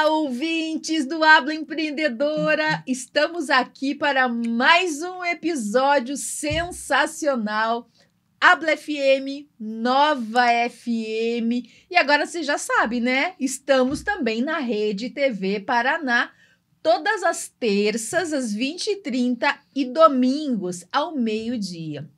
Olá, ouvintes do Habla Empreendedora! Estamos aqui para mais um episódio sensacional. Habla FM, Nova FM. E agora você já sabe, né? Estamos também na Rede TV Paraná, todas as terças, às 20h30 e domingos, ao meio-dia.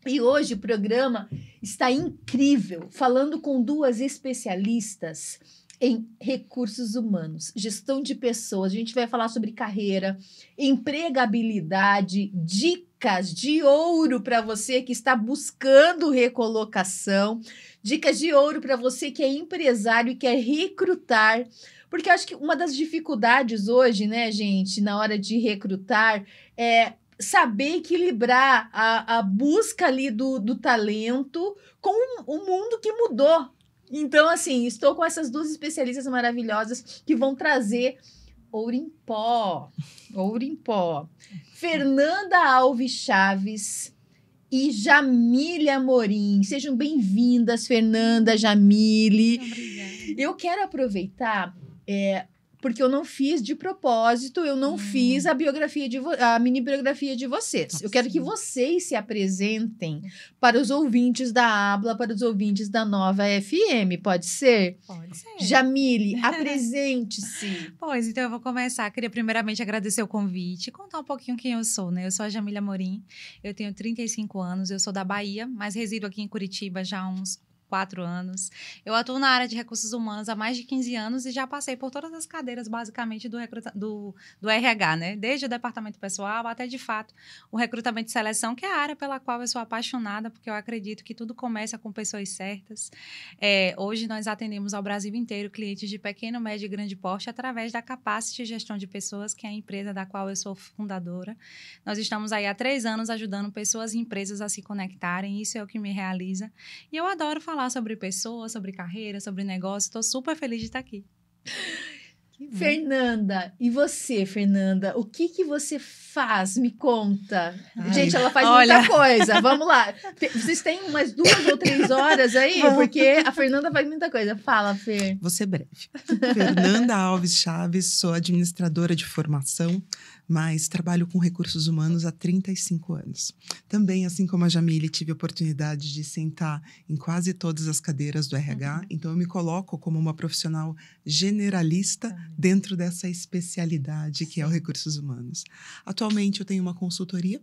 E hoje o programa está incrível, falando com duas especialistas em recursos humanos, gestão de pessoas. A gente vai falar sobre carreira, empregabilidade, dicas de ouro para você que está buscando recolocação, dicas de ouro para você que é empresário e quer recrutar. Porque eu acho que uma das dificuldades hoje, né, gente, na hora de recrutar é saber equilibrar a busca ali do talento com o mundo que mudou. Então, assim, estou com essas duas especialistas maravilhosas que vão trazer ouro em pó. Ouro em pó. Fernanda Alves Chaves e Jamile Amorim. Sejam bem-vindas, Fernanda, Jamile. Obrigada. Eu quero aproveitar... porque eu não fiz de propósito, eu não fiz a mini biografia de vocês. Nossa. Eu quero que vocês se apresentem para os ouvintes da Habla, para os ouvintes da Nova FM, pode ser? Pode ser. Jamile, apresente-se. Pois, então eu vou começar. Queria primeiramente agradecer o convite, contar um pouquinho quem eu sou, né? Eu sou a Jamile Amorim, eu tenho 35 anos, eu sou da Bahia, mas resido aqui em Curitiba já há uns 4 anos. Eu atuo na área de recursos humanos há mais de 15 anos e já passei por todas as cadeiras, basicamente, do RH, né? Desde o departamento pessoal até, de fato, o recrutamento de seleção, que é a área pela qual eu sou apaixonada, porque eu acredito que tudo começa com pessoas certas. Hoje, nós atendemos ao Brasil inteiro clientes de pequeno, médio e grande porte através da Capacity Gestão de Pessoas, que é a empresa da qual eu sou fundadora. Nós estamos aí há 3 anos ajudando pessoas e empresas a se conectarem. Isso é o que me realiza. E eu adoro falar sobre pessoas, sobre carreira, sobre negócio. Estou super feliz de estar aqui. Fernanda, e você, Fernanda? O que você faz? Me conta. Ai, gente, ela faz olha... muita coisa. Vamos lá. Vocês têm umas 2 ou 3 horas aí? Porque a Fernanda faz muita coisa. Fala, Fer. Vou ser breve. Fernanda Alves Chaves, sou administradora de formação, mas trabalho com recursos humanos há 35 anos. Também, assim como a Jamile, tive a oportunidade de sentar em quase todas as cadeiras do RH, então eu me coloco como uma profissional generalista dentro dessa especialidade que é o recursos humanos. Atualmente eu tenho uma consultoria,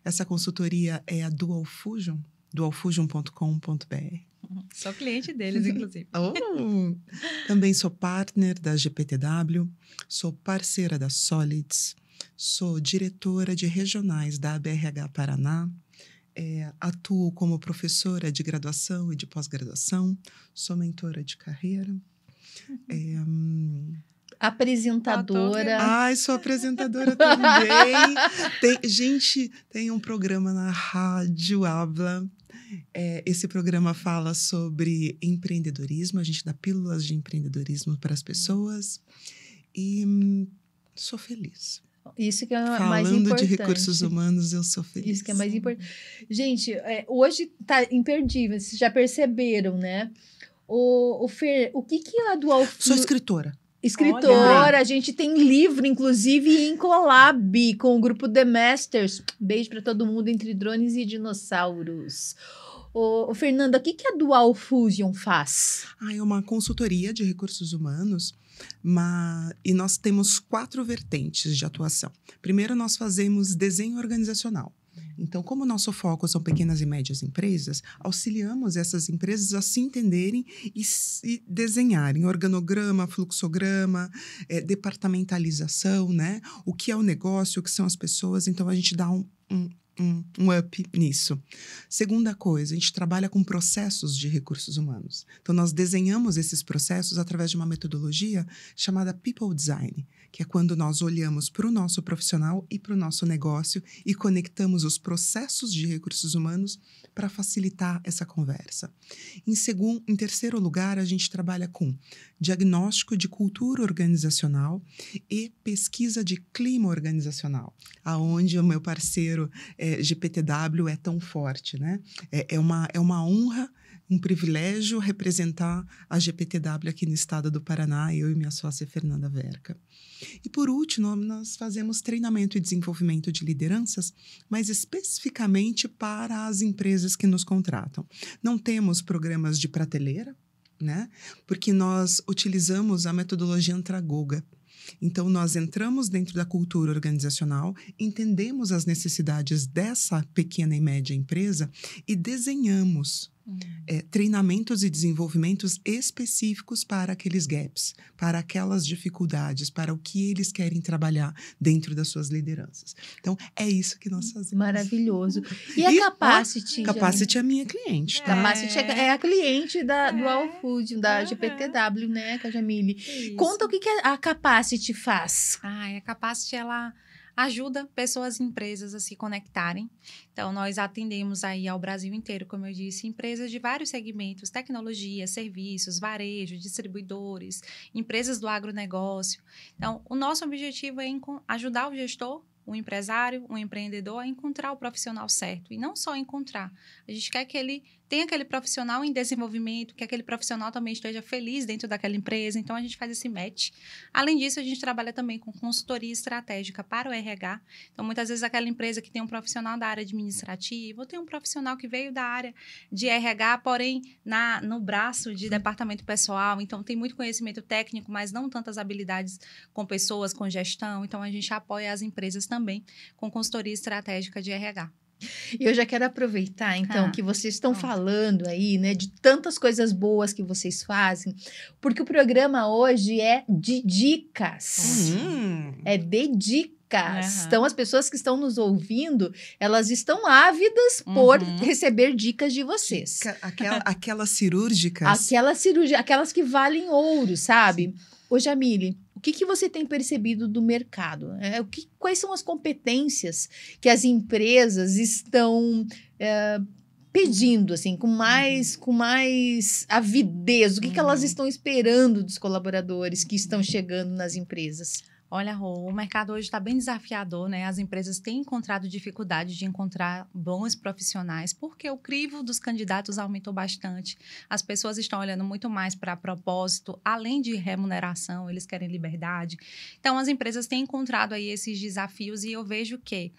essa consultoria é a Dual Fusion, dualfusion.com.br. Sou cliente deles, inclusive. Também sou partner da GPTW, sou parceira da Solids, sou diretora de regionais da ABRH Paraná, atuo como professora de graduação e de pós-graduação, sou mentora de carreira. Apresentadora. Ai, sou apresentadora também. Tem um programa na Rádio Habla. Esse programa fala sobre empreendedorismo. A gente dá pílulas de empreendedorismo para as pessoas. E sou feliz. Isso que é mais importante. Falando de recursos humanos, eu sou feliz. Isso que é mais importante. Gente, hoje tá imperdível. Vocês já perceberam, né? O Fer, o que é a Dual Fusion? Sou escritora. Escritora, a gente tem livro, inclusive, em collab com o grupo The Masters. Beijo para todo mundo, entre drones e dinossauros. Fernanda, o que a Dual Fusion faz? É uma consultoria de recursos humanos, e nós temos 4 vertentes de atuação. Primeiro, nós fazemos desenho organizacional. Então, como o nosso foco são pequenas e médias empresas, auxiliamos essas empresas a se entenderem e desenharem organograma, fluxograma, departamentalização, né? O que é o negócio, o que são as pessoas. Então, a gente dá um up nisso. Segunda coisa, a gente trabalha com processos de recursos humanos. Então, nós desenhamos esses processos através de uma metodologia chamada People Design, que é quando nós olhamos para o nosso profissional e para o nosso negócio e conectamos os processos de recursos humanos para facilitar essa conversa. Em terceiro lugar, a gente trabalha com diagnóstico de cultura organizacional e pesquisa de clima organizacional, aonde o meu parceiro GPTW é tão forte, né? É uma honra um privilégio representar a GPTW aqui no estado do Paraná, eu e minha sócia Fernanda Verca. E por último, nós fazemos treinamento e desenvolvimento de lideranças, mas especificamente para as empresas que nos contratam. Não temos programas de prateleira, né? Porque nós utilizamos a metodologia Antragoga. Então, nós entramos dentro da cultura organizacional, entendemos as necessidades dessa pequena e média empresa e desenhamos treinamentos e desenvolvimentos específicos para aqueles gaps, para aquelas dificuldades, para o que eles querem trabalhar dentro das suas lideranças. Então, é isso que nós fazemos. Maravilhoso. E a Capacity? Capacity é a minha cliente. Tá? Capacity é a cliente do All Food, da GPTW, né, com a Jamile. Isso. Conta o que a Capacity faz. A Capacity, ela ajuda pessoas e empresas a se conectarem. Então, nós atendemos aí ao Brasil inteiro, como eu disse, empresas de vários segmentos, tecnologia, serviços, varejo, distribuidores, empresas do agronegócio. Então, o nosso objetivo é ajudar o gestor, o empresário, o empreendedor a encontrar o profissional certo. E não só encontrar. A gente quer que ele tenha aquele profissional em desenvolvimento, que aquele profissional também esteja feliz dentro daquela empresa. Então, a gente faz esse match. Além disso, a gente trabalha também com consultoria estratégica para o RH. Então, muitas vezes, aquela empresa que tem um profissional da área administrativa, ou tem um profissional que veio da área de RH, porém, no braço de departamento pessoal. Então, tem muito conhecimento técnico, mas não tantas habilidades com pessoas, com gestão. Então, a gente apoia as empresas também com consultoria estratégica de RH. E eu já quero aproveitar, então, que vocês estão falando aí, né, de tantas coisas boas que vocês fazem, porque o programa hoje é de dicas. É de dicas. Então, as pessoas que estão nos ouvindo, elas estão ávidas por receber dicas de vocês. Aquelas cirúrgicas. Aquelas que valem ouro, sabe? Ô, Jamile, o que você tem percebido do mercado? Quais são as competências que as empresas estão pedindo, assim, com mais avidez? O que elas estão esperando dos colaboradores que estão chegando nas empresas? Olha, Rô, o mercado hoje está bem desafiador, né? As empresas têm encontrado dificuldade de encontrar bons profissionais, porque o crivo dos candidatos aumentou bastante. As pessoas estão olhando muito mais para propósito, além de remuneração, eles querem liberdade. Então, as empresas têm encontrado aí esses desafios e eu vejo que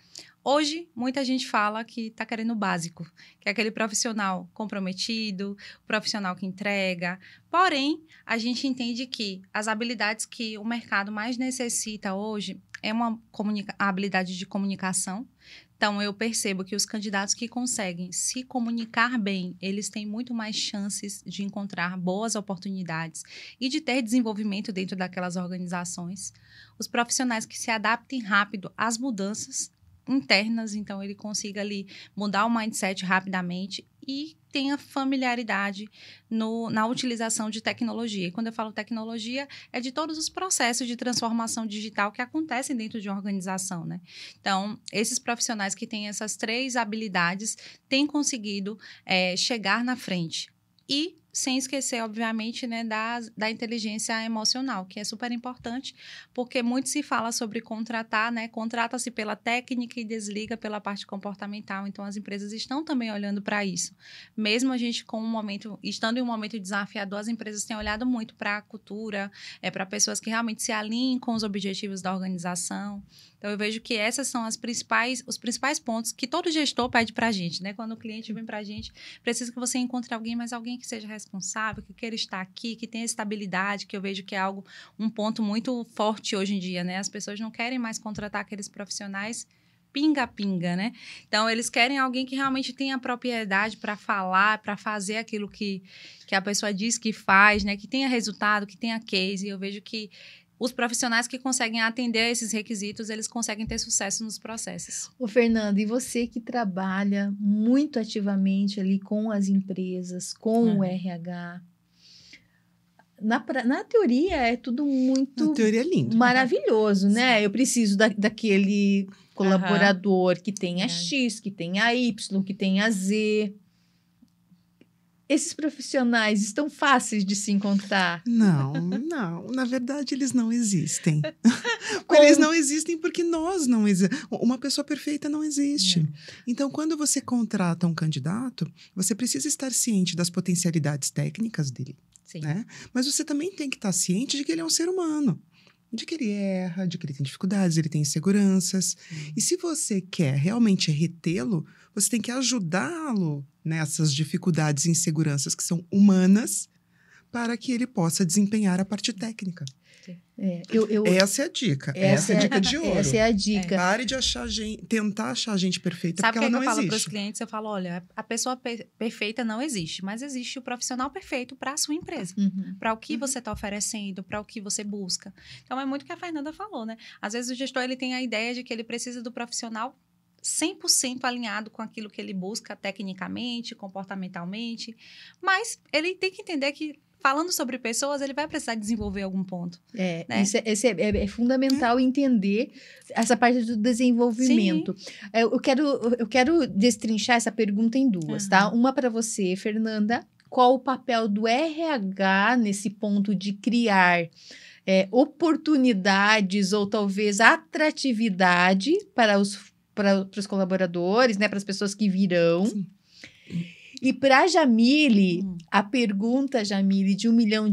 hoje, muita gente fala que está querendo o básico, que é aquele profissional comprometido, o profissional que entrega. Porém, a gente entende que as habilidades que o mercado mais necessita hoje é a habilidade de comunicação. Então, eu percebo que os candidatos que conseguem se comunicar bem, eles têm muito mais chances de encontrar boas oportunidades e de ter desenvolvimento dentro daquelas organizações. Os profissionais que se adaptem rápido às mudanças internas, então ele consiga ali mudar o mindset rapidamente e tenha familiaridade na utilização de tecnologia. E quando eu falo tecnologia, é de todos os processos de transformação digital que acontecem dentro de uma organização, né? Então, esses profissionais que têm essas 3 habilidades têm conseguido chegar na frente. E sem esquecer, obviamente, né, da inteligência emocional, que é super importante, porque muito se fala sobre contratar, né? Contrata-se pela técnica e desliga pela parte comportamental. Então, as empresas estão também olhando para isso. Mesmo a gente estando em um momento desafiador, as empresas têm olhado muito para a cultura, para pessoas que realmente se alinhem com os objetivos da organização. Então, eu vejo que esses são os principais pontos que todo gestor pede para a gente, né? Quando o cliente vem para a gente, precisa que você encontre alguém, mas alguém que seja responsável, que queira estar aqui, que tenha estabilidade, que eu vejo que é um ponto muito forte hoje em dia, né? As pessoas não querem mais contratar aqueles profissionais pinga-pinga, né? Então, eles querem alguém que realmente tenha propriedade para falar, para fazer aquilo que a pessoa diz que faz, né? Que tenha resultado, que tenha case. E eu vejo que os profissionais que conseguem atender a esses requisitos, eles conseguem ter sucesso nos processos. Ô, Fernanda, e você que trabalha muito ativamente ali com as empresas, com o RH, na teoria é tudo muito na teoria é lindo, maravilhoso, né? Eu preciso daquele colaborador que tenha X, que tenha Y, que tenha Z. esses profissionais estão fáceis de se encontrar? Não. Na verdade, eles não existem. Eles não existem porque nós não existimos. Uma pessoa perfeita não existe. Não. Então, quando você contrata um candidato, você precisa estar ciente das potencialidades técnicas dele, Sim. né? Mas você também tem que estar ciente de que ele é um ser humano. De que ele erra, de que ele tem dificuldades, ele tem inseguranças. E se você quer realmente retê-lo, você tem que ajudá-lo nessas dificuldades e inseguranças que são humanas para que ele possa desempenhar a parte técnica. Essa é a dica. Essa é a dica de ouro. Essa é a dica. Pare de tentar achar a gente perfeita, Sabe porque ela o que não eu falo existe. para os clientes? Eu falo, olha, a pessoa perfeita não existe, mas existe o profissional perfeito para a sua empresa. Uhum. Para o que você está oferecendo, para o que você busca. Então, é muito o que a Fernanda falou, né? Às vezes o gestor ele tem a ideia de que ele precisa do profissional 100% alinhado com aquilo que ele busca tecnicamente, comportamentalmente, mas ele tem que entender que falando sobre pessoas, ele vai precisar desenvolver algum ponto. Né? Isso é fundamental entender essa parte do desenvolvimento. Eu quero destrinchar essa pergunta em duas, tá? Uma para você, Fernanda. Qual o papel do RH nesse ponto de criar oportunidades ou talvez atratividade para os colaboradores, né? Para as pessoas que virão? Sim. E para Jamile, a pergunta, Jamile, de $1 milhão.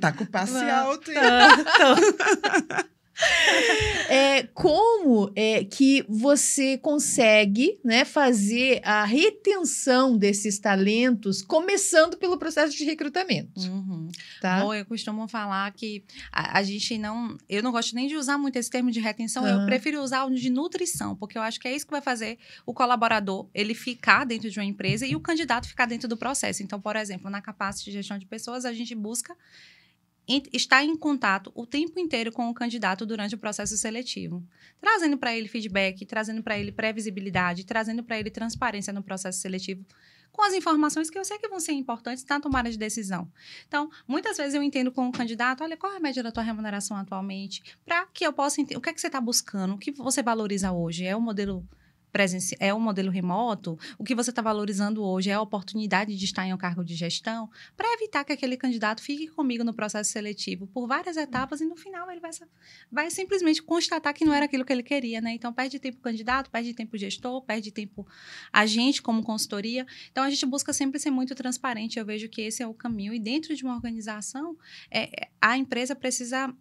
Tá com o passe alto, hein? Como que você consegue, né, fazer a retenção desses talentos, começando pelo processo de recrutamento? Tá? Bom, eu costumo falar que a gente não... Eu não gosto nem de usar muito esse termo de retenção, eu prefiro usar o de nutrição, porque eu acho que é isso que vai fazer o colaborador, ele ficar dentro de uma empresa e o candidato ficar dentro do processo. Então, por exemplo, na Capacity de Gestão de Pessoas, a gente busca estar em contato o tempo inteiro com o candidato durante o processo seletivo, trazendo para ele feedback, trazendo para ele previsibilidade, trazendo para ele transparência no processo seletivo, com as informações que eu sei que vão ser importantes na tomada de decisão. Então, muitas vezes eu entendo com o candidato, olha, qual é a média da tua remuneração atualmente, para que eu possa entender o que é que você está buscando, o que você valoriza hoje, é o modelo é um modelo remoto, o que você está valorizando hoje é a oportunidade de estar em um cargo de gestão, para evitar que aquele candidato fique comigo no processo seletivo por várias etapas e no final ele vai simplesmente constatar que não era aquilo que ele queria, né? Então, perde tempo o candidato, perde tempo o gestor, perde tempo a gente como consultoria. Então, a gente busca sempre ser muito transparente. Eu vejo que esse é o caminho. E dentro de uma organização, a empresa precisa...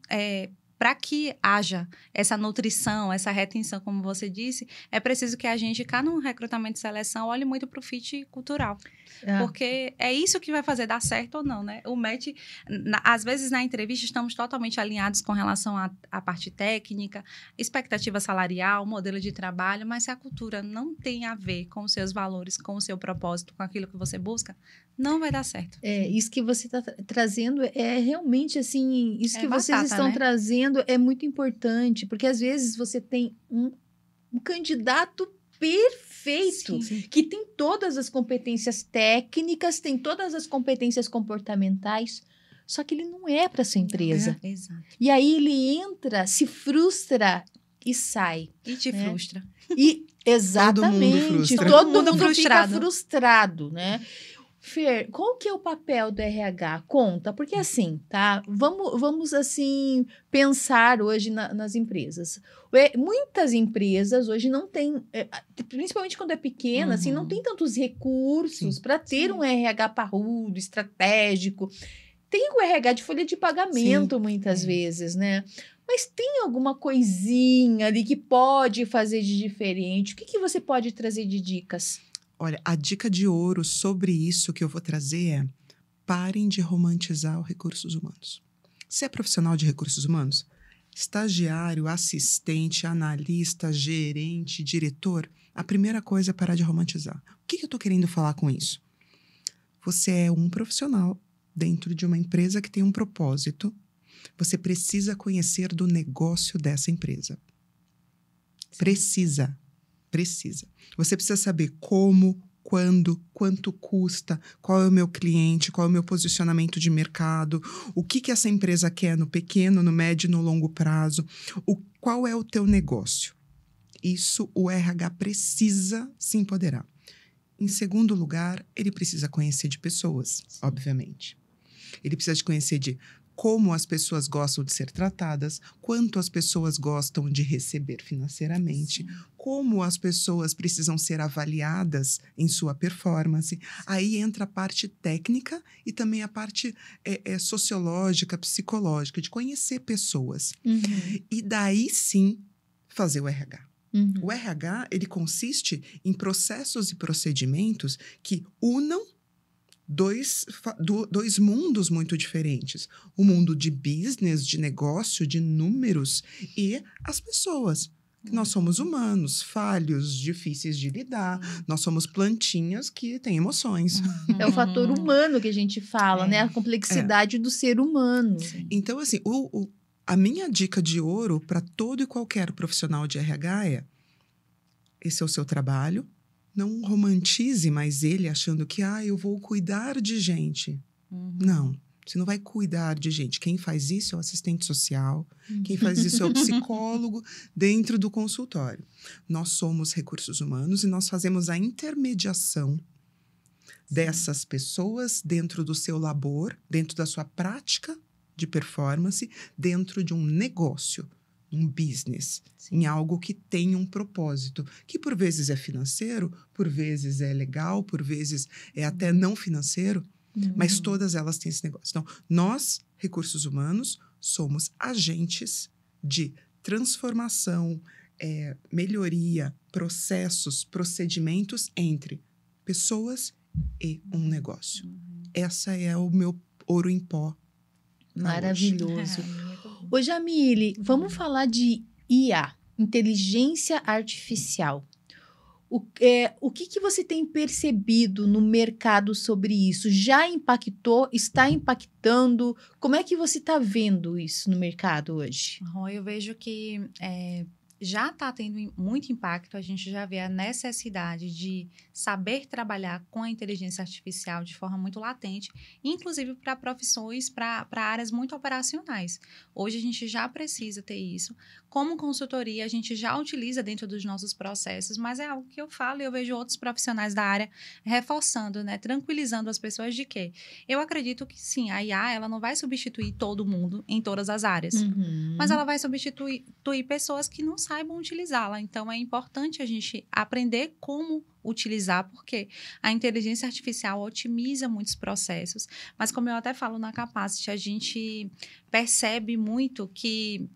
para que haja essa nutrição, essa retenção, como você disse, é preciso que a gente, cá no recrutamento e seleção, olhe muito para o fit cultural. Porque é isso que vai fazer dar certo ou não, né? O match, às vezes na entrevista, estamos totalmente alinhados com relação à parte técnica, expectativa salarial, modelo de trabalho, mas se a cultura não tem a ver com os seus valores, com o seu propósito, com aquilo que você busca, não vai dar certo. Isso que você está trazendo é realmente assim, isso que vocês estão, né, trazendo é muito importante, porque às vezes você tem um candidato perfeito, sim, que tem todas as competências técnicas, tem todas as competências comportamentais, só que ele não é para essa empresa. Exato. E aí ele entra, se frustra e sai. E te frustra. E exatamente, todo mundo fica frustrado, né? Fer, qual que é o papel do RH? Conta, porque assim, tá? Vamos assim, pensar hoje nas empresas. Muitas empresas hoje não têm, principalmente quando é pequena, assim, não tem tantos recursos para ter um RH parrudo, estratégico. Tem o RH de folha de pagamento, muitas vezes, né? Mas tem alguma coisinha ali que pode fazer de diferente? O que você pode trazer de dicas? Olha, a dica de ouro sobre isso que eu vou trazer é: parem de romantizar os recursos humanos. Você é profissional de recursos humanos? Estagiário, assistente, analista, gerente, diretor? A primeira coisa é parar de romantizar. O que eu estou querendo falar com isso? Você é um profissional dentro de uma empresa que tem um propósito. Você precisa conhecer do negócio dessa empresa. Precisa. Você precisa saber como, quando, quanto custa, qual é o meu cliente, qual é o meu posicionamento de mercado, o que essa empresa quer no pequeno, no médio e no longo prazo, qual é o teu negócio. Isso o RH precisa se empoderar. Em segundo lugar, ele precisa conhecer de pessoas, obviamente. Ele precisa de conhecer de como as pessoas gostam de ser tratadas, quanto as pessoas gostam de receber financeiramente, como as pessoas precisam ser avaliadas em sua performance. Aí entra a parte técnica e também a parte sociológica, psicológica, de conhecer pessoas. E daí sim fazer o RH. O RH, ele consiste em processos e procedimentos que unam dois mundos muito diferentes. O mundo de business, de negócio, de números e as pessoas. Nós somos humanos, falhos, difíceis de lidar. Nós somos plantinhas que têm emoções. É o fator humano que a gente fala, né? A complexidade do ser humano. Então, assim, a minha dica de ouro para todo e qualquer profissional de RH é: esse é o seu trabalho. Não romantize mais ele achando que eu vou cuidar de gente. Não, você não vai cuidar de gente. Quem faz isso é o assistente social, quem faz isso é o psicólogo dentro do consultório. Nós somos recursos humanos e nós fazemos a intermediação dessas pessoas dentro do seu labor, dentro da sua prática de performance, dentro de um negócio. Um business, em algo que tem um propósito, que por vezes é financeiro, por vezes é legal, por vezes é até não financeiro, mas todas elas têm esse negócio. Então, nós, recursos humanos, somos agentes de transformação, melhoria, processos, procedimentos entre pessoas e um negócio. Essa é o meu ouro em pó. Maravilhoso. Ô, Jamile, vamos falar de IA, inteligência artificial. O que você tem percebido no mercado sobre isso? Já impactou? Está impactando? Como é que você está vendo isso no mercado hoje? Eu vejo que já está tendo muito impacto. A gente já vê a necessidade de saber trabalhar com a inteligência artificial de forma muito latente, inclusive para profissões, para áreas muito operacionais. Hoje a gente já precisa ter isso. Como consultoria, a gente já utiliza dentro dos nossos processos, mas é algo que eu falo e eu vejo outros profissionais da área reforçando, né, tranquilizando as pessoas de que eu acredito que sim, a IA ela não vai substituir todo mundo em todas as áreas, mas ela vai substituir pessoas que não saibam utilizá-la. Então, é importante a gente aprender como utilizar, porque a inteligência artificial otimiza muitos processos, mas como eu até falo na Capacity, a gente percebe muito que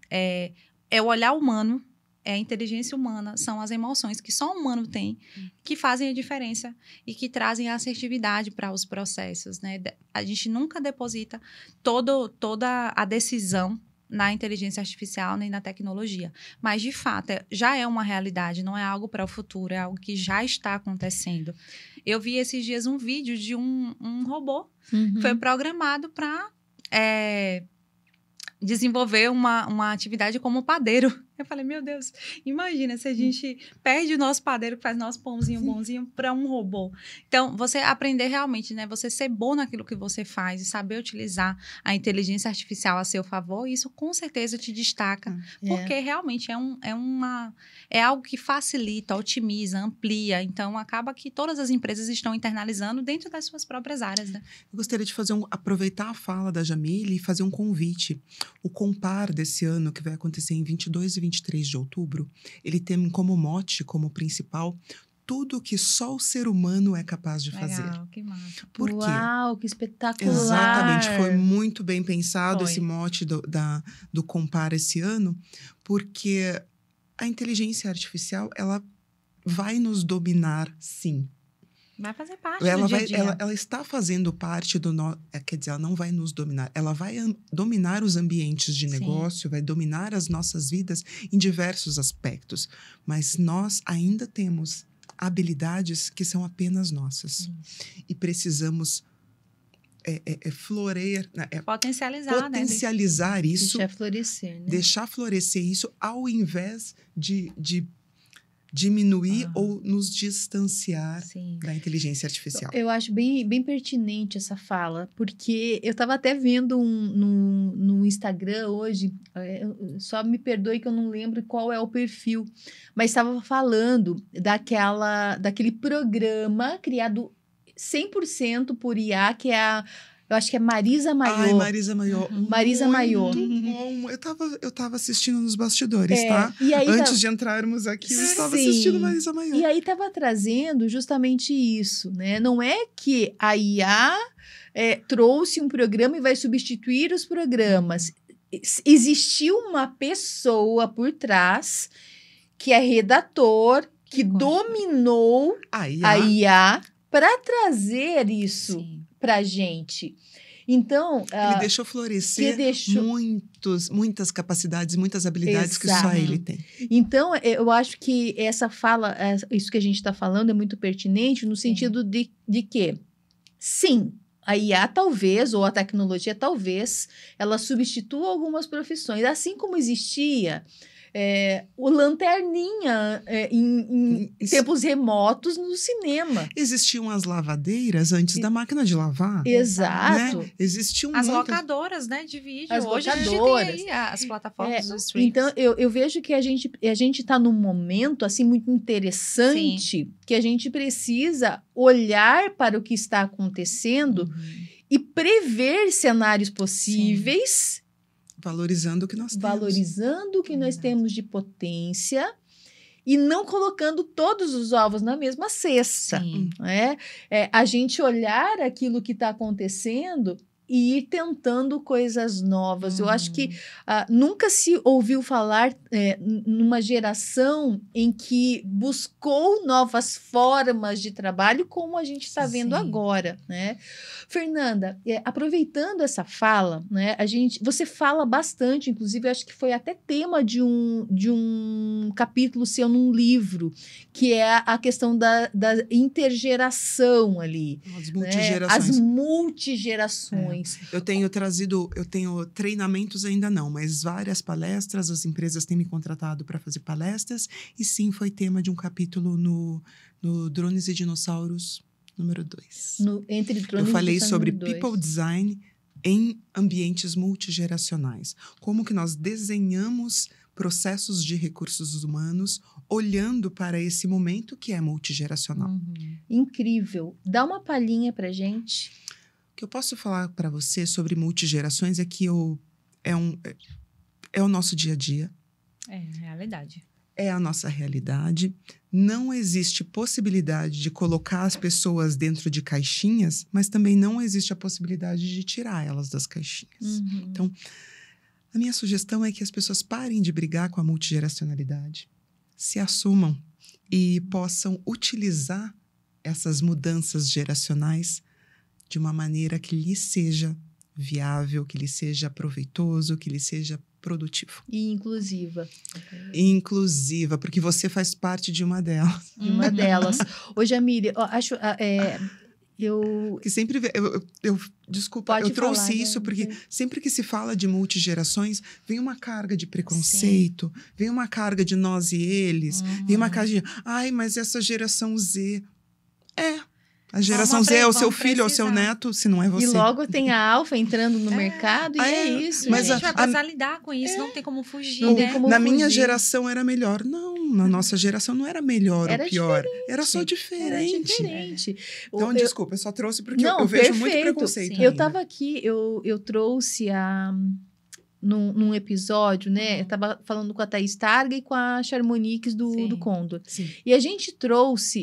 é o olhar humano, é a inteligência humana, são as emoções que só o humano tem, que fazem a diferença e que trazem a assertividade para os processos, né? A gente nunca deposita toda a decisão na inteligência artificial nem na tecnologia. Mas, de fato, já é uma realidade, não é algo para o futuro, é algo que já está acontecendo. Eu vi esses dias um vídeo de um robô que foi programado para desenvolver uma atividade como padeiro. Eu falei, meu Deus, imagina se a gente perde o nosso padeiro que faz nosso pãozinho bonzinho para um robô. Então, você aprender realmente, né? Você ser bom naquilo que você faz e saber utilizar a inteligência artificial a seu favor, isso com certeza te destaca. Porque realmente é algo que facilita, otimiza, amplia. Então, acaba que todas as empresas estão internalizando dentro das suas próprias áreas, né? Eu gostaria de aproveitar a fala da Jamile e fazer um convite. O Compar desse ano, que vai acontecer em 22 e 23 de outubro, ele tem como mote, como principal, tudo que só o ser humano é capaz de fazer. Legal, que massa. Por quê? Uau, que espetacular! Exatamente, foi muito bem pensado esse mote do Compar esse ano, porque a inteligência artificial, ela vai nos dominar, sim. Vai fazer parte do dia a dia. Ela está fazendo parte do quer dizer, ela não vai nos dominar. Ela vai dominar os ambientes de negócio, vai dominar as nossas vidas em diversos aspectos. Mas nós ainda temos habilidades que são apenas nossas. E precisamos potencializar isso. Deixar florescer, né? Deixar florescer isso ao invés de diminuir ou nos distanciar Sim. da inteligência artificial. Eu acho bem pertinente essa fala, porque eu estava até vendo no Instagram hoje, só me perdoe que eu não lembro qual é o perfil, mas estava falando daquele programa criado 100% por IA, que é eu acho que é Marisa Mayô. Ai, Marisa Mayô. Marisa Mayô. Muito bom. Eu tava assistindo nos bastidores, tá? E aí Antes de entrarmos aqui, eu estava assistindo Marisa Mayô. E aí estava trazendo justamente isso, né? Não é que a IA trouxe um programa e vai substituir os programas. Existiu uma pessoa por trás que é redator, que dominou a IA para trazer isso para a gente. Então, ele deixou florescer muitas capacidades, muitas habilidades que só ele tem. Então, eu acho que essa fala, isso que a gente está falando é muito pertinente no sentido de que, sim, a IA talvez, ou a tecnologia talvez, ela substitua algumas profissões. Assim como existia o lanterninha em tempos remotos no cinema. Existiam as lavadeiras antes da máquina de lavar. Exato. Né? Existiam as locadoras, né, de vídeo. As hoje locadoras. A gente tem aí as plataformas dos streams. Então, eu vejo que a gente está num momento assim muito interessante, que a gente precisa olhar para o que está acontecendo e prever cenários possíveis. Valorizando o que nós temos. Valorizando o que nós temos de potência e não colocando todos os ovos na mesma cesta. Né? A gente olhar aquilo que está acontecendo e ir tentando coisas novas. Eu acho que nunca se ouviu falar numa geração em que buscou novas formas de trabalho como a gente está vendo agora, né? Fernanda, aproveitando essa fala, né, você fala bastante, inclusive acho que foi até tema de um capítulo seu num livro, que é a questão da intergeração ali. As multigerações. As multigerações. Eu tenho treinamentos ainda não, mas várias palestras, as empresas têm me contratado para fazer palestras, e sim, foi tema de um capítulo no Drones e Dinossauros, número 2. Entre Drones eu falei sobre número 2. People Design em ambientes multigeracionais. Como que nós desenhamos processos de recursos humanos olhando para esse momento que é multigeracional. Incrível. Dá uma palhinha para gente. O que eu posso falar para você sobre multigerações é que é o nosso dia a dia. É realidade. É a nossa realidade. Não existe possibilidade de colocar as pessoas dentro de caixinhas, mas também não existe a possibilidade de tirar elas das caixinhas. Então, a minha sugestão é que as pessoas parem de brigar com a multigeracionalidade, se assumam e possam utilizar essas mudanças geracionais de uma maneira que lhe seja viável, que lhe seja proveitoso, que lhe seja produtivo. E inclusiva. Inclusiva, porque você faz parte de uma delas. De uma delas. Ô, Jamile, acho... Que sempre... Desculpa, eu trouxe isso porque sempre que se fala de multigerações, vem uma carga de preconceito, vem uma carga de nós e eles, vem uma carga de... Ai, mas essa geração Z... A geração Z é o seu filho ou o seu neto, se não é você. E logo tem a alfa entrando no mercado, e é isso. Mas a gente vai precisar lidar com isso, não tem como fugir, não tem como fugir. Minha geração era melhor. Não, na nossa geração não era melhor ou pior. Era só diferente. Era diferente. Então, desculpa, eu só trouxe porque eu vejo muito preconceito. Eu estava aqui, eu trouxe num episódio, né? Eu tava falando com a Thaís Targa e com a Charmonix do Condor. Sim. E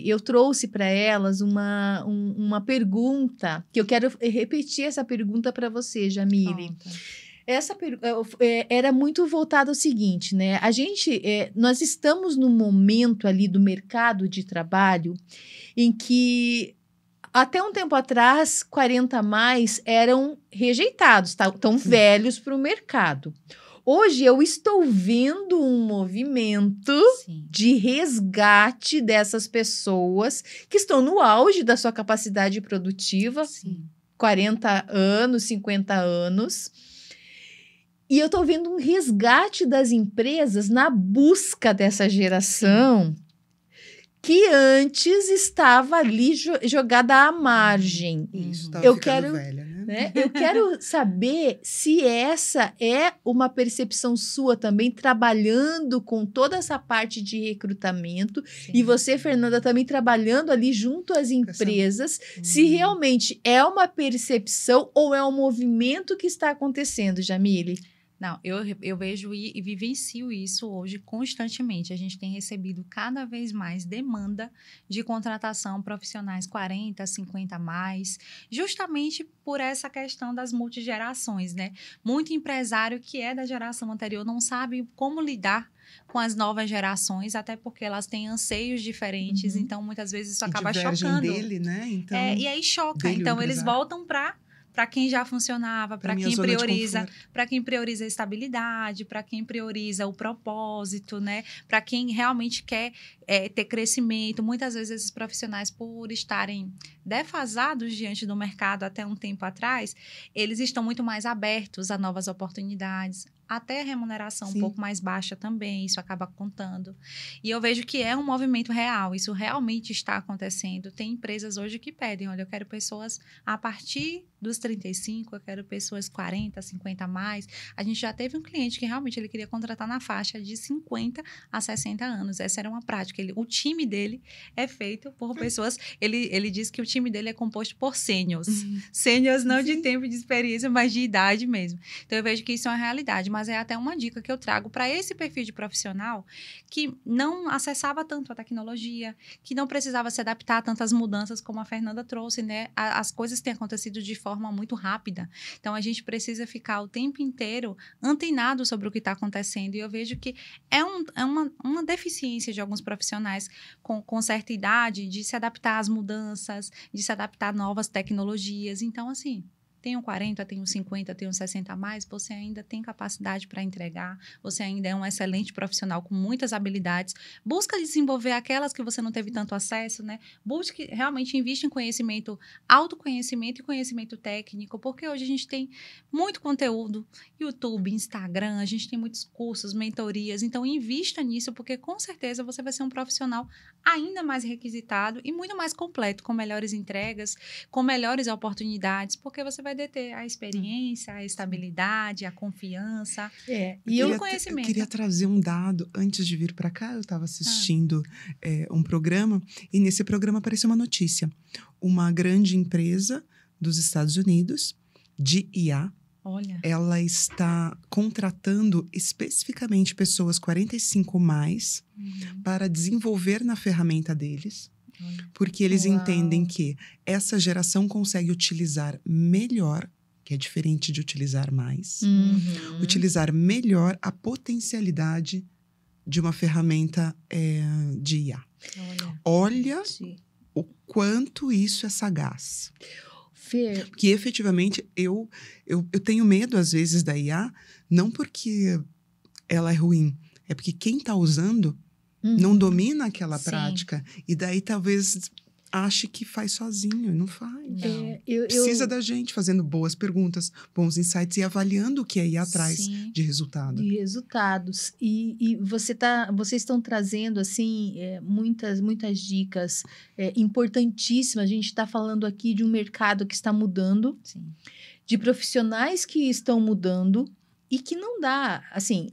eu trouxe para elas uma pergunta, que eu quero repetir essa pergunta para você, Jamile. Essa era muito voltada ao seguinte, né? Nós estamos num momento ali do mercado de trabalho em que até um tempo atrás, 40 a mais eram rejeitados, tão velhos para o mercado. Hoje, eu estou vendo um movimento de resgate dessas pessoas que estão no auge da sua capacidade produtiva, 40 anos, 50 anos. E eu estou vendo um resgate das empresas na busca dessa geração que antes estava ali jogada à margem. Isso, tava Eu ficando quero, velha, né? né? Eu quero saber se essa é uma percepção sua também, trabalhando com toda essa parte de recrutamento, Sim. e você, Fernanda, também trabalhando ali junto às empresas, se realmente é uma percepção ou é um movimento que está acontecendo, Jamile? Não, eu vejo e vivencio isso hoje constantemente. A gente tem recebido cada vez mais demanda de contratação profissionais 40, 50 a mais, justamente por essa questão das multigerações, né? Muito empresário que é da geração anterior não sabe como lidar com as novas gerações, até porque elas têm anseios diferentes, então muitas vezes isso acaba chocando. Dele, né? Então, e aí choca. dele, Então eles voltam para quem já funcionava, para quem prioriza a estabilidade, para quem prioriza o propósito, né? Para quem realmente quer ter crescimento. Muitas vezes esses profissionais, por estarem defasados diante do mercado até um tempo atrás, eles estão muito mais abertos a novas oportunidades, até a remuneração um pouco mais baixa também, isso acaba contando. E eu vejo que é um movimento real, isso realmente está acontecendo. Tem empresas hoje que pedem, olha, eu quero pessoas a partir dos 35, eu quero pessoas 40, 50 a mais. A gente já teve um cliente que realmente ele queria contratar na faixa de 50 a 60 anos. Essa era uma prática. O time dele é feito por pessoas... Ele diz que o time dele é composto por sêniors. Sêniors não de tempo de experiência, mas de idade mesmo. Então, eu vejo que isso é uma realidade, mas é até uma dica que eu trago para esse perfil de profissional que não acessava tanto a tecnologia, que não precisava se adaptar a tantas mudanças como a Fernanda trouxe, né? As coisas têm acontecido de forma muito rápida. Então, a gente precisa ficar o tempo inteiro antenado sobre o que está acontecendo. E eu vejo que é uma deficiência de alguns profissionais com certa idade de se adaptar às mudanças, de se adaptar a novas tecnologias. Então, assim, tenho 40, tenho 50, tenho 60 a mais, você ainda tem capacidade para entregar, você ainda é um excelente profissional com muitas habilidades. Busca desenvolver aquelas que você não teve tanto acesso, né? Busque, realmente investe em conhecimento, autoconhecimento e conhecimento técnico, porque hoje a gente tem muito conteúdo, YouTube, Instagram, a gente tem muitos cursos, mentorias, então invista nisso, porque com certeza você vai ser um profissional ainda mais requisitado e muito mais completo, com melhores entregas, com melhores oportunidades, porque você vai ter a experiência, a estabilidade, a confiança e o conhecimento. Eu queria trazer um dado. Antes de vir para cá, eu estava assistindo um programa e nesse programa apareceu uma notícia. Uma grande empresa dos Estados Unidos, de IA, ela está contratando especificamente pessoas 45 mais para desenvolver na ferramenta deles. Porque eles entendem que essa geração consegue utilizar melhor, que é diferente de utilizar mais, utilizar melhor a potencialidade de uma ferramenta de IA. Olha o quanto isso é sagaz. Porque efetivamente eu tenho medo às vezes da IA, não porque ela é ruim, é porque quem está usando não domina aquela prática. E daí talvez ache que faz sozinho. Não faz. Precisa da gente fazendo boas perguntas, bons insights e avaliando o que aí atrás de resultado. De resultados. E vocês estão trazendo assim, muitas dicas importantíssimas. A gente está falando aqui de um mercado que está mudando, de profissionais que estão mudando e que não dá, assim...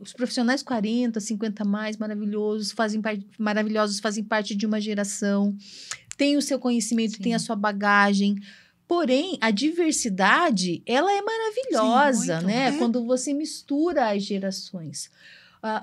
Os profissionais 40, 50 mais, maravilhosos, fazem parte de uma geração, têm o seu conhecimento, têm a sua bagagem. Porém, a diversidade, ela é maravilhosa, né? Quando você mistura as gerações.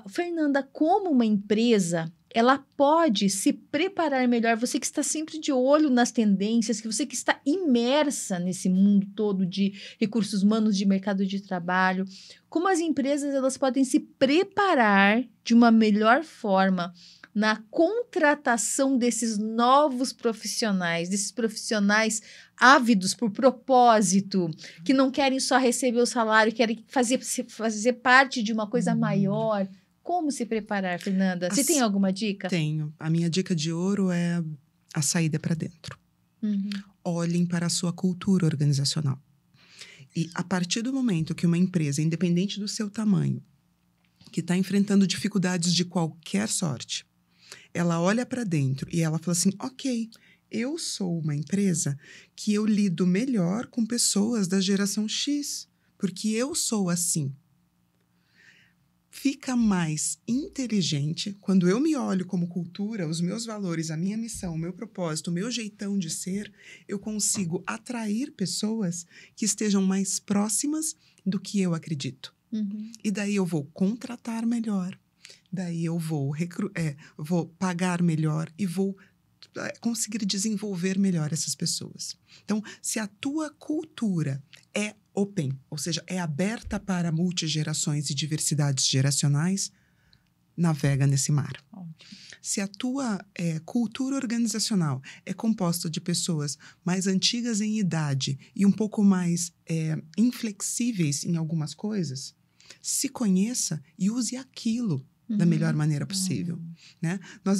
Fernanda, como uma empresa, ela pode se preparar melhor, você que está sempre de olho nas tendências, que você que está imersa nesse mundo todo de recursos humanos, de mercado de trabalho, como as empresas elas podem se preparar de uma melhor forma na contratação desses novos profissionais, desses profissionais ávidos por propósito, que não querem só receber o salário, querem fazer parte de uma coisa maior. Como se preparar, Fernanda? Você tem alguma dica? Tenho. A minha dica de ouro é a saída para dentro. Olhem para a sua cultura organizacional. E a partir do momento que uma empresa, independente do seu tamanho, que está enfrentando dificuldades de qualquer sorte, ela olha para dentro e ela fala assim, ok, eu sou uma empresa que eu lido melhor com pessoas da geração X, porque eu sou assim. Fica mais inteligente quando eu me olho como cultura, os meus valores, a minha missão, o meu propósito, o meu jeitão de ser, eu consigo atrair pessoas que estejam mais próximas do que eu acredito. E daí eu vou contratar melhor, daí eu vou pagar melhor e vou conseguir desenvolver melhor essas pessoas. Então, se a tua cultura é open, ou seja, é aberta para multigerações e diversidades geracionais, navega nesse mar. Ótimo. Se a tua cultura organizacional é composta de pessoas mais antigas em idade e um pouco mais inflexíveis em algumas coisas, se conheça e use aquilo da melhor maneira possível, né? Eu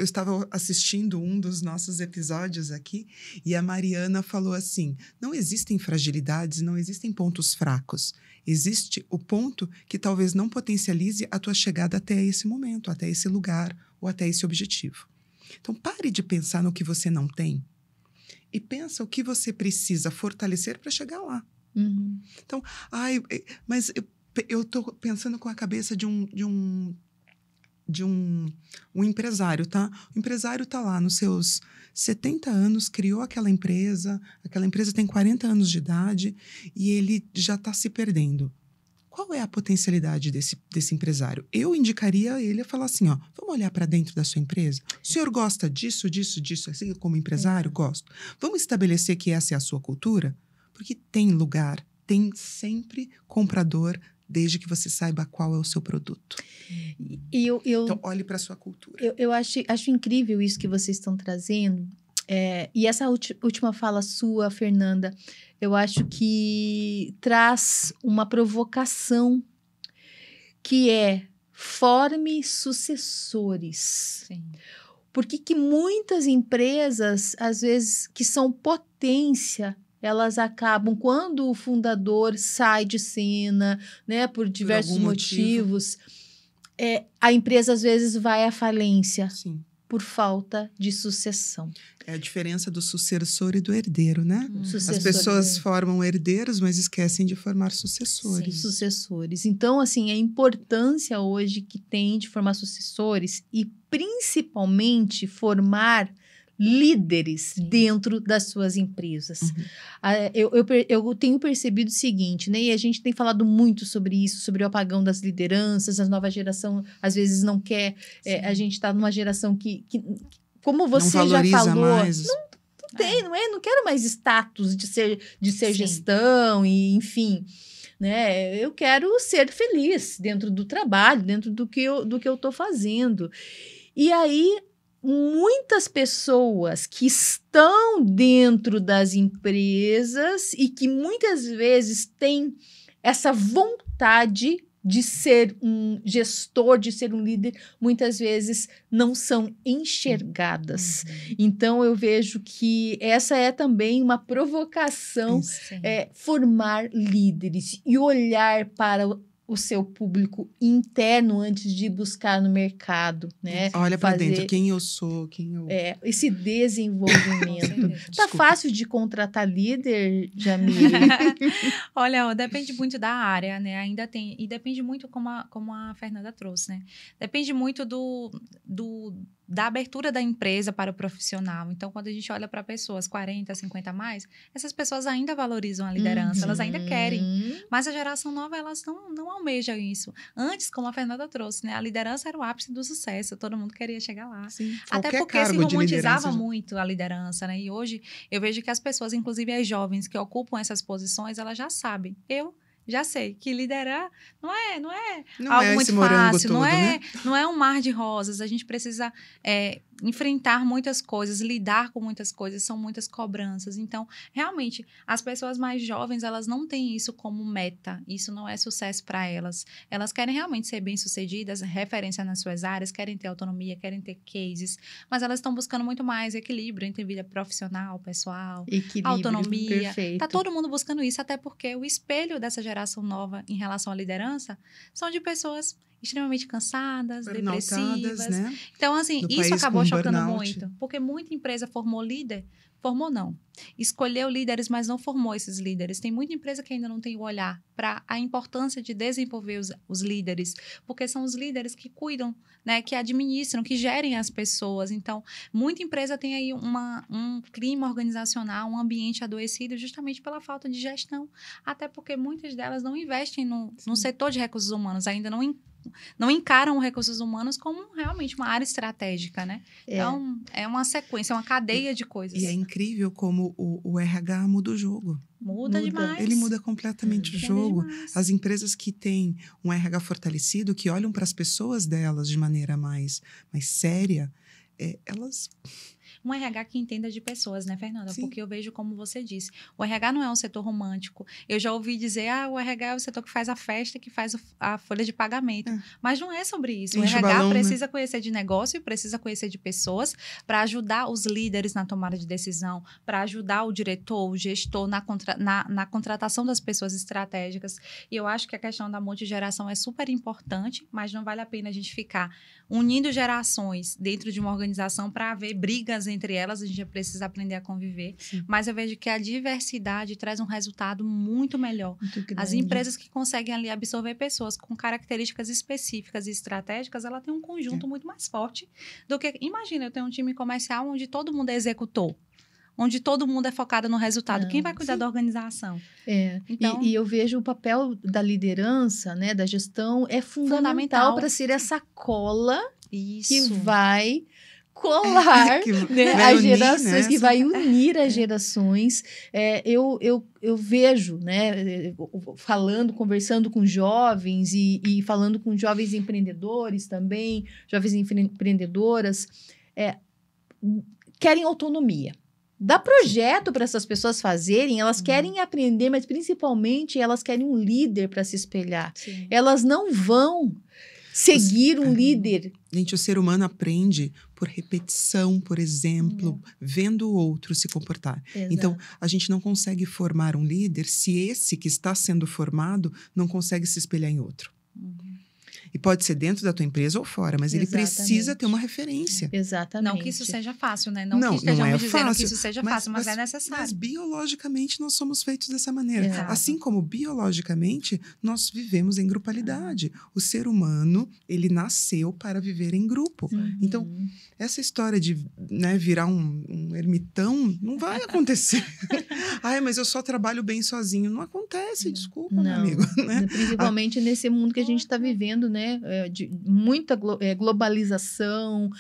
estava assistindo um dos nossos episódios aqui e a Mariana falou assim, não existem fragilidades, não existem pontos fracos. Existe o ponto que talvez não potencialize a tua chegada até esse momento, até esse lugar ou até esse objetivo. Então, pare de pensar no que você não tem e pensa o que você precisa fortalecer para chegar lá. Então, mas eu estou pensando com a cabeça de um empresário, tá? O empresário tá lá nos seus 70 anos, criou aquela empresa tem 40 anos de idade e ele já está se perdendo. Qual é a potencialidade desse empresário? Eu indicaria ele a falar assim, ó, vamos olhar para dentro da sua empresa? O senhor gosta disso, assim como empresário? Gosto. Vamos estabelecer que essa é a sua cultura? Porque tem lugar, tem sempre comprador, desde que você saiba qual é o seu produto. Então, olhe para a sua cultura. Eu acho incrível isso que vocês estão trazendo. E essa última fala sua, Fernanda, eu acho que traz uma provocação que é forme sucessores. Sim. Porque que muitas empresas, às vezes, que são potência, elas acabam, quando o fundador sai de cena, né, por diversos motivos, a empresa às vezes vai à falência. Sim. Por falta de sucessão. É a diferença do sucessor e do herdeiro, né? Sucessor, as pessoas formam herdeiros, mas esquecem de formar sucessores. Sim, sucessores. Então, assim, a importância hoje que tem de formar sucessores e principalmente formar líderes dentro das suas empresas. Eu tenho percebido o seguinte, né? E a gente tem falado muito sobre isso, sobre o apagão das lideranças, a nova geração às vezes não quer... a gente está numa geração que como você já falou... Mais. Não tem, não é? Não quero mais status de ser gestão e, enfim... Né? Eu quero ser feliz dentro do trabalho, dentro do que eu estou fazendo. E aí... muitas pessoas que estão dentro das empresas e que muitas vezes têm essa vontade de ser um gestor, de ser um líder, muitas vezes não são enxergadas. Então, eu vejo que essa é também uma provocação, formar líderes e olhar para o seu público interno antes de buscar no mercado, né? Olha para dentro, quem eu sou, esse desenvolvimento. Tá fácil de contratar líder, Jamile? Olha, depende muito da área, né? Ainda tem, e depende muito como a Fernanda trouxe, né? Depende muito da abertura da empresa para o profissional. Então, quando a gente olha para pessoas 40, 50 a mais, essas pessoas ainda valorizam a liderança, elas ainda querem. Mas a geração nova, elas não almejam isso. Antes, como a Fernanda trouxe, né? A liderança era o ápice do sucesso, todo mundo queria chegar lá. Sim, até porque se romantizava muito a liderança, né? E hoje, eu vejo que as pessoas, inclusive as jovens que ocupam essas posições, elas já sabem. Eu já sei que liderar não é algo muito fácil, todo, não é um mar de rosas. A gente precisa enfrentar muitas coisas, lidar com muitas coisas, são muitas cobranças. Então, realmente, as pessoas mais jovens, elas não têm isso como meta. Isso não é sucesso para elas. Elas querem realmente ser bem-sucedidas, referência nas suas áreas, querem ter autonomia, querem ter cases, mas elas estão buscando muito mais equilíbrio entre vida profissional, pessoal, autonomia. Perfeito. Tá todo mundo buscando isso, até porque o espelho dessa geração nova em relação à liderança são de pessoas extremamente cansadas, Burnoutadas, depressivas. né? Então, assim, No isso país acabou com chocando burnout. muito. Porque muita empresa formou líder, formou não. Escolheu líderes, mas não formou esses líderes. Tem muita empresa que ainda não tem o olhar para a importância de desenvolver os líderes, porque são os líderes que cuidam, né, que administram, que gerem as pessoas. Então, muita empresa tem aí um clima organizacional, um ambiente adoecido justamente pela falta de gestão, até porque muitas delas não investem no setor de recursos humanos, ainda não encaram os recursos humanos como realmente uma área estratégica, né? Então, é uma sequência, é uma cadeia de coisas. E é incrível como o RH muda o jogo. Muda demais. Ele muda completamente o jogo. Demais. As empresas que têm um RH fortalecido, que olham para as pessoas delas de maneira mais séria, elas... Um RH que entenda de pessoas, né, Fernanda? Sim. Porque eu vejo, como você disse, o RH não é um setor romântico. Eu já ouvi dizer, o RH é o setor que faz a festa, que faz a folha de pagamento. Mas não é sobre isso. O Enche o RH balão, precisa conhecer de negócio, precisa conhecer de pessoas para ajudar os líderes na tomada de decisão, para ajudar o diretor, o gestor na contratação das pessoas estratégicas. E eu acho que a questão da multigeração é super importante, mas não vale a pena a gente ficar unindo gerações dentro de uma organização para haver brigas entre elas, a gente precisa aprender a conviver. Sim. Mas eu vejo que a diversidade traz um resultado muito melhor. Muito grande. As empresas que conseguem ali absorver pessoas com características específicas e estratégicas, ela tem um conjunto muito mais forte do que... Imagina, eu tenho um time comercial onde todo mundo é executor, onde todo mundo é focado no resultado. Quem vai cuidar da organização? Então, E eu vejo o papel da liderança, né, da gestão, é fundamental para ser essa cola isso. que vai colar que né, vai as unir, gerações, né? que vai unir as gerações. Eu vejo, né, conversando com jovens e falando com jovens empreendedores também, jovens empreendedoras, querem autonomia. Dá projeto para essas pessoas fazerem, elas querem aprender, mas principalmente elas querem um líder para se espelhar. Sim. Elas não vão seguir um líder. Gente, o ser humano aprende por repetição, por exemplo, vendo o outro se comportar. Exato. Então, a gente não consegue formar um líder se esse que está sendo formado não consegue se espelhar em outro. E pode ser dentro da tua empresa ou fora, mas ele precisa ter uma referência. Exatamente. Não que isso seja fácil, né? Não, que estejamos não é dizendo fácil, que isso seja fácil, mas é necessário. Mas biologicamente nós somos feitos dessa maneira. Exato. Assim como biologicamente nós vivemos em grupalidade. O ser humano, ele nasceu para viver em grupo. Então, essa história de virar um ermitão não vai acontecer. Ai, mas eu só trabalho bem sozinho. Não acontece, desculpa, meu amigo. Né? Principalmente nesse mundo que a gente está vivendo, né? De muita globalização,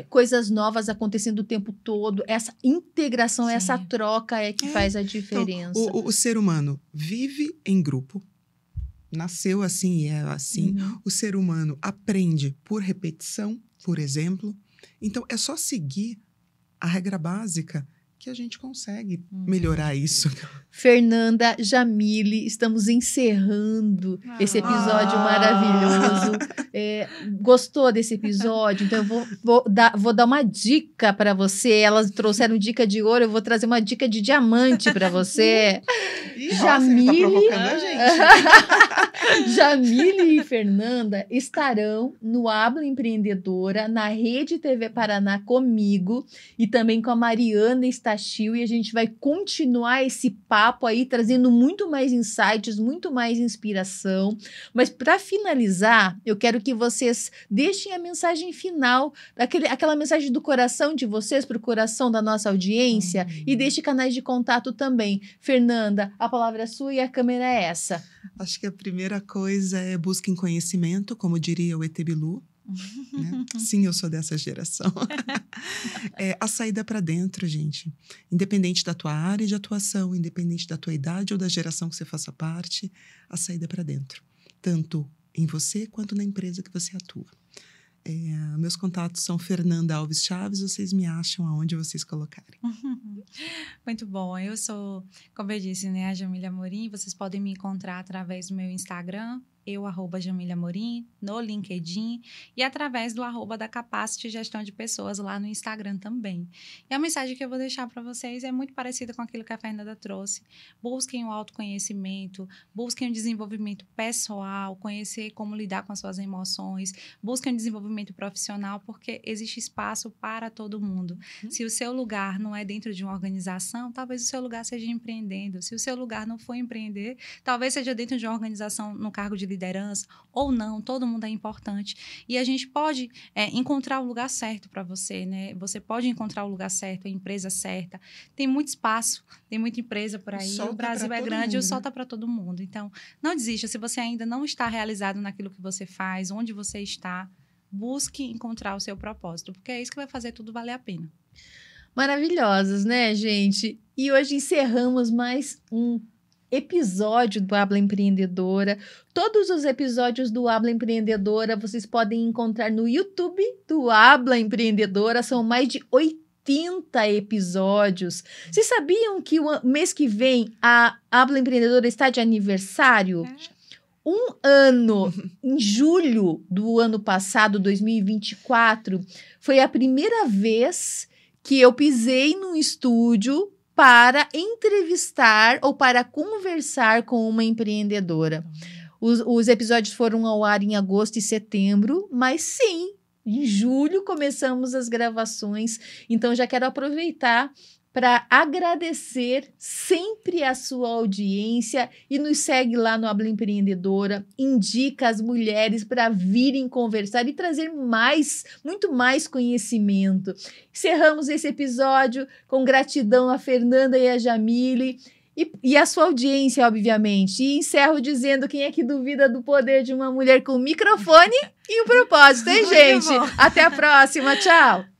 coisas novas acontecendo o tempo todo. Essa integração, essa troca é que faz a diferença. Então, o ser humano vive em grupo. Nasceu assim e é assim. O ser humano aprende por repetição, por exemplo. Então, é só seguir a regra básica que a gente consegue melhorar isso. Fernanda, Jamile, estamos encerrando esse episódio maravilhoso. Gostou desse episódio? Então, eu vou dar uma dica para você. Elas trouxeram dica de ouro, eu vou trazer uma dica de diamante para você. Jamile, tá provocando a gente. Jamile e Fernanda estarão no Habla Empreendedora, na Rede TV Paraná comigo e também com a Mariana Stachil, e a gente vai continuar esse papo aí, trazendo muito mais insights, muito mais inspiração. Mas para finalizar, eu quero que vocês deixem a mensagem final, aquela mensagem do coração de vocês para o coração da nossa audiência, e deixe canais de contato também. Fernanda, a palavra é sua e a câmera é essa. Acho que a primeira coisa é busquem conhecimento, como diria o ET Bilu. Né? Sim, eu sou dessa geração. A saída para dentro, gente. Independente da tua área de atuação, independente da tua idade ou da geração que você faça parte, a saída para dentro. Tanto em você quanto na empresa que você atua. Meus contatos são Fernanda Alves Chaves, vocês me acham aonde vocês colocarem. Muito bom. Eu sou, como eu disse, né, a Jamile Amorim. Vocês podem me encontrar através do meu Instagram, @Jamília Amorim, no LinkedIn e através do @ da Capacity Gestão de Pessoas lá no Instagram também. E a mensagem que eu vou deixar para vocês é muito parecida com aquilo que a Fernanda trouxe. Busquem o autoconhecimento, busquem o desenvolvimento pessoal, conhecer como lidar com as suas emoções, busquem o desenvolvimento profissional, porque existe espaço para todo mundo. Se o seu lugar não é dentro de uma organização, talvez o seu lugar seja empreendendo. Se o seu lugar não for empreender, talvez seja dentro de uma organização no cargo de liderança ou não, todo mundo é importante. E a gente pode encontrar o lugar certo para você, né? Você pode encontrar o lugar certo, a empresa certa. Tem muito espaço, tem muita empresa por aí. O Brasil é grande, o sol tá para todo mundo. Então, não desista. Se você ainda não está realizado naquilo que você faz, onde você está, busque encontrar o seu propósito, porque é isso que vai fazer tudo valer a pena. Maravilhosas, né, gente? E hoje encerramos mais um episódio do Habla Empreendedora. Todos os episódios do Habla Empreendedora vocês podem encontrar no YouTube do Habla Empreendedora. São mais de 80 episódios. Vocês sabiam que o mês que vem a Habla Empreendedora está de aniversário? Um ano, em julho do ano passado, 2024, foi a primeira vez que eu pisei num estúdio para entrevistar ou para conversar com uma empreendedora. Os episódios foram ao ar em agosto e setembro, mas sim, em julho começamos as gravações. Então já quero aproveitar para agradecer sempre a sua audiência e nos segue lá no Habla Empreendedora, indica as mulheres para virem conversar e trazer muito mais conhecimento. Encerramos esse episódio com gratidão a Fernanda e a Jamile e a sua audiência, obviamente. E encerro dizendo: quem é que duvida do poder de uma mulher com microfone e um propósito, hein, gente? Até a próxima, tchau!